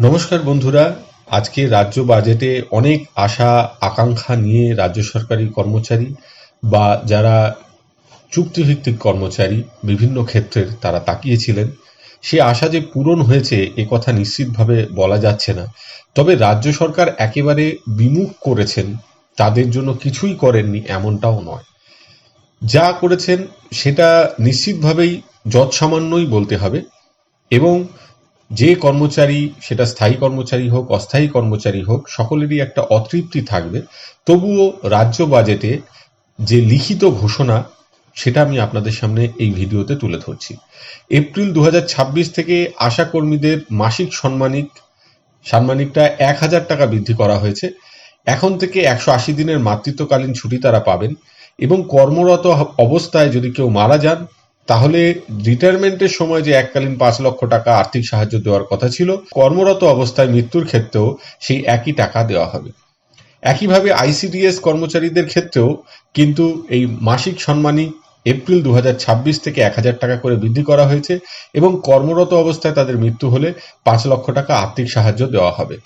নমস্কার বন্ধুরা। আজকে রাজ্য বাজেটে অনেক আশা আকাঙ্ক্ষা নিয়ে রাজ্য সরকারি কর্মচারী বা যারা চুক্তিভিত্তিক কর্মচারী বিভিন্ন ক্ষেত্রের তারা তাকিয়েছিলেন। সে আশা যে পূরণ হয়েছে এ কথা নিশ্চিতভাবে বলা যাচ্ছে না। তবে রাজ্য সরকার একেবারে বিমুখ করেছেন, তাদের জন্য কিছুই করেননি এমনটাও নয়। যা করেছেন সেটা নিশ্চিতভাবেই যৎসামান্যই বলতে হবে। এবং যে কর্মচারী, সেটা স্থায়ী কর্মচারী হোক অস্থায়ী কর্মচারী হোক, সকলেরই একটা অতৃপ্তি থাকবে। তবুও রাজ্য বাজেটে যে লিখিত ঘোষণা সেটা আমি আপনাদের সামনে এই ভিডিওতে তুলে ধরছি। এপ্রিল 2026 থেকে আশা কর্মীদের মাসিক সাম্মানিকটা 1000 টাকা বৃদ্ধি করা হয়েছে। এখন থেকে 180 দিনের মাতৃত্বকালীন ছুটি তারা পাবেন এবং কর্মরত অবস্থায় যদি কেউ মারা যান তাহলে রিটায়ারমেন্টের সময় যে এককালীন 5 লক্ষ টাকা আর্থিক সাহায্য দেওয়ার কথা ছিল, কর্মরত অবস্থায় মৃত্যুর ক্ষেত্রেও সেই একই টাকা দেওয়া হবে। একইভাবে আইসিডিএস কর্মচারীদের ক্ষেত্রেও কিন্তু এই মাসিক সম্মানী এপ্রিল 2026 থেকে 1000 টাকা করে বৃদ্ধি করা হয়েছে এবং কর্মরত অবস্থায় তাদের মৃত্যু হলে 5 লক্ষ টাকা আর্থিক সাহায্য দেওয়া হবে।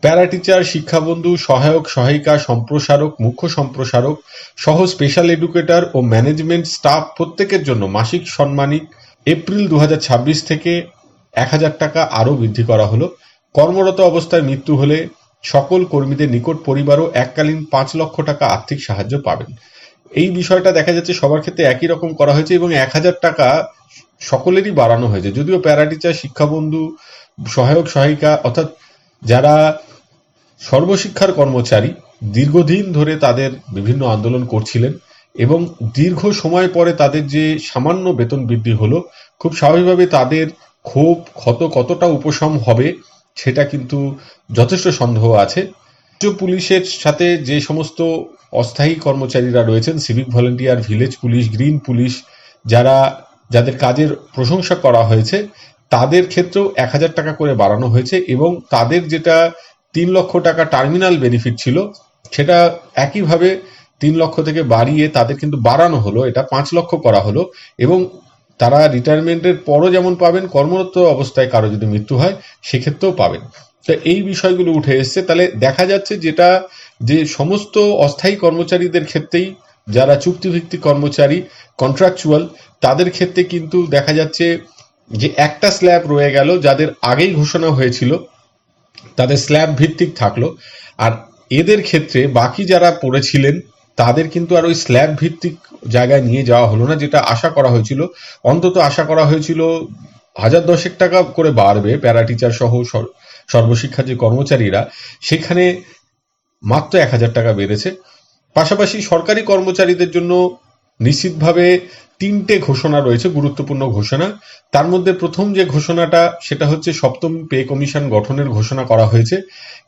প্যারা টিচার, শিক্ষাবন্ধু, সহায়ক সহায়িকা, সম্প্রসারক, মুখ্য সম্প্রসারক সহ স্পেশাল এডুকেটর ও ম্যানেজমেন্ট স্টাফ প্রত্যেকের জন্য মাসিক সম্মানিক এপ্রিল 2026 থেকে 1000 টাকা আরও বৃদ্ধি করা হলো। কর্মরত অবস্থায় মৃত্যু হলে সকল কর্মীদের নিকট পরিবারও এককালীন 5 লক্ষ টাকা আর্থিক সাহায্য পাবেন। এই বিষয়টা দেখা যাচ্ছে সবার ক্ষেত্রে একই রকম করা হয়েছে এবং 1000 টাকা সকলেরই বাড়ানো হয়েছে। যদিও প্যারা টিচার, শিক্ষাবন্ধু, সহায়ক সহায়িকা অর্থাৎ যারা সর্বশিক্ষার কর্মচারী দীর্ঘদিন ধরে তাদের বিভিন্ন আন্দোলন করছিলেন এবং দীর্ঘ সময় পরে তাদের যে সামান্য বেতন বৃদ্ধি হলো, খুব স্বাভাবিকভাবে তাদের ক্ষোভ ক্ষত কতটা উপশম হবে সেটা কিন্তু যথেষ্ট সন্দেহ আছে। রাজ্য পুলিশের সাথে যে সমস্ত অস্থায়ী কর্মচারীরা রয়েছেন, civic volunteer, village police, green police, যাদের কাজের প্রশংসা করা হয়েছে, তাদের ক্ষেত্রেও 1000 টাকা করে বাড়ানো হয়েছে এবং তাদের যেটা 3 লক্ষ টাকা টার্মিনাল বেনিফিট ছিল সেটা একইভাবে 3 লক্ষ থেকে বাড়িয়ে তাদের কিন্তু বাড়ানো হলো, এটা 5 লক্ষ করা হলো এবং তারা রিটায়ারমেন্টের পরও যেমন পাবেন, কর্মরত অবস্থায় কারো যদি মৃত্যু হয় সেক্ষেত্রেও পাবেন। তো এই বিষয়গুলো উঠে এসছে। তাহলে দেখা যাচ্ছে যে সমস্ত অস্থায়ী কর্মচারীদের ক্ষেত্রেই, যারা চুক্তিভিত্তিক কর্মচারী কন্ট্রাকচুয়াল, তাদের ক্ষেত্রে কিন্তু দেখা যাচ্ছে যে একটা স্ল্যাব রয়ে গেল, যাদের আগেই ঘোষণা হয়েছিল তাদের স্ল্যাব ভিত্তিক থাকলো। আর এদের ক্ষেত্রে বাকি যারা পড়েছিলেন তাদের কিন্তু আর ওই স্ল্যাব ভিত্তিক জায়গায় নিয়ে যাওয়া হলো না, যেটা আশা করা হয়েছিল। অন্তত আশা করা হয়েছিল 1010 টাকা করে বাড়বে প্যারা টিচার সহ সর্বশিক্ষা যে কর্মচারীরা, সেখানে মাত্র 1000 টাকা বেড়েছে। পাশাপাশি সরকারি কর্মচারীদের জন্য নিশ্চিতভাবে 3টে ঘোষণা রয়েছে, গুরুত্বপূর্ণ ঘোষণা। তার মধ্যে প্রথম যে ঘোষণাটা সেটা হচ্ছে 7ম পে কমিশন গঠনের ঘোষণা করা হয়েছে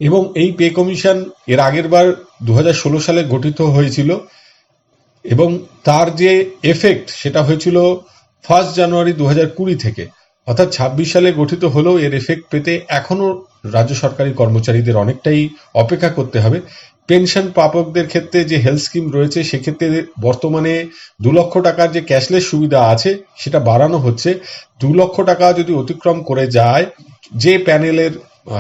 এবং এই পে কমিশন এর আগের বার 2016 সালে গঠিত হয়েছিল এবং তার যে এফেক্ট সেটা হয়েছিল 1 জানুয়ারি 2020 থেকে, অর্থাৎ 26 সালে গঠিত হলেও এর এফেক্ট পেতে এখনো রাজ্য সরকারি কর্মচারীদের অনেকটাই অপেক্ষা করতে হবে। পেনশন প্রাপকদের ক্ষেত্রে যে হেলথ স্কিম রয়েছে সেক্ষেত্রে বর্তমানে 2 লক্ষ টাকার যে ক্যাশলেস সুবিধা আছে সেটা বাড়ানো হচ্ছে। 2 লক্ষ টাকা যদি অতিক্রম করে যায়, যে প্যানেলের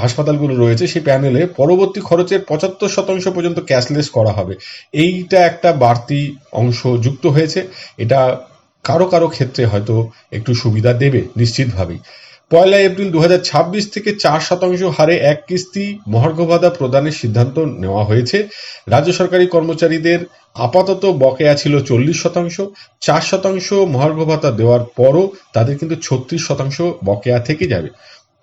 হাসপাতালগুলো রয়েছে সেই প্যানেলে পরবর্তী খরচের 75% পর্যন্ত ক্যাশলেস করা হবে। এইটা একটা বাড়তি অংশ যুক্ত হয়েছে। এটা কারো কারো ক্ষেত্রে হয়তো একটু সুবিধা দেবে নিশ্চিতভাবেই। 1 এপ্রিল 2026 থেকে 4% হারে এক কিস্তি মহার্ঘ ভাতা প্রদানের সিদ্ধান্ত নেওয়া হয়েছে। রাজ্য সরকারি কর্মচারীদের আপাতত বকেয়া ছিল 40%। 4% মহার্ঘ ভাতা দেওয়ার পরও তাদের কিন্তু 36% বকেয়া থেকে যাবে।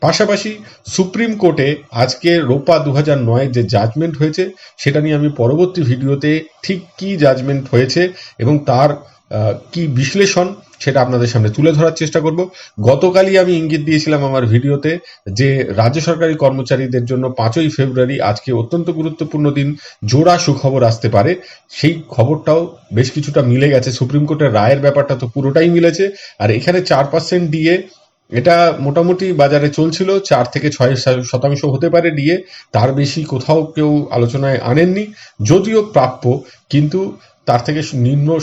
পাশাপাশি সুপ্রিম কোর্টে আজকে রোপা 2009 যে জাজমেন্ট হয়েছে সেটা নিয়ে আমি পরবর্তী ভিডিওতে ঠিক কি জাজমেন্ট হয়েছে এবং তার কি বিশ্লেষণ সেটা আপনাদের সামনে তুলে ধরার চেষ্টা করব। গতকালই আমি ইঙ্গিত দিয়েছিলাম আমার ভিডিওতে যে রাজ্য সরকারি কর্মচারীদের জন্য 5ই ফেব্রুয়ারি আজকে অত্যন্ত গুরুত্বপূর্ণ দিন, জোড়া সুখবর আসতে পারে। সেই খবরটাও বেশ কিছুটা মিলে গেছে। সুপ্রিম কোর্টের রায়ের ব্যাপারটা তো পুরোটাই মিলেছে। আর এখানে 4% ডিএ, এটা মোটামুটি বাজারে চলছিল 4 থেকে 6% হতে পারে ডিএ, তার বেশি কোথাও কেউ আলোচনায় আনেননি। যদিও প্রাপ্য, কিন্তু তার থেকে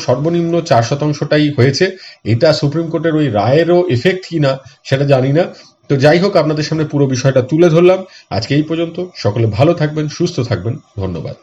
সর্বনিম্ন 4%টাই হয়েছে। এটা সুপ্রিম কোর্টের ওই রায়েরও এফেক্ট কিনা সেটা জানি না। তো যাই হোক, আপনাদের সামনে পুরো বিষয়টা তুলে ধরলাম। আজকে এই পর্যন্ত। সকলে ভালো থাকবেন, সুস্থ থাকবেন। ধন্যবাদ।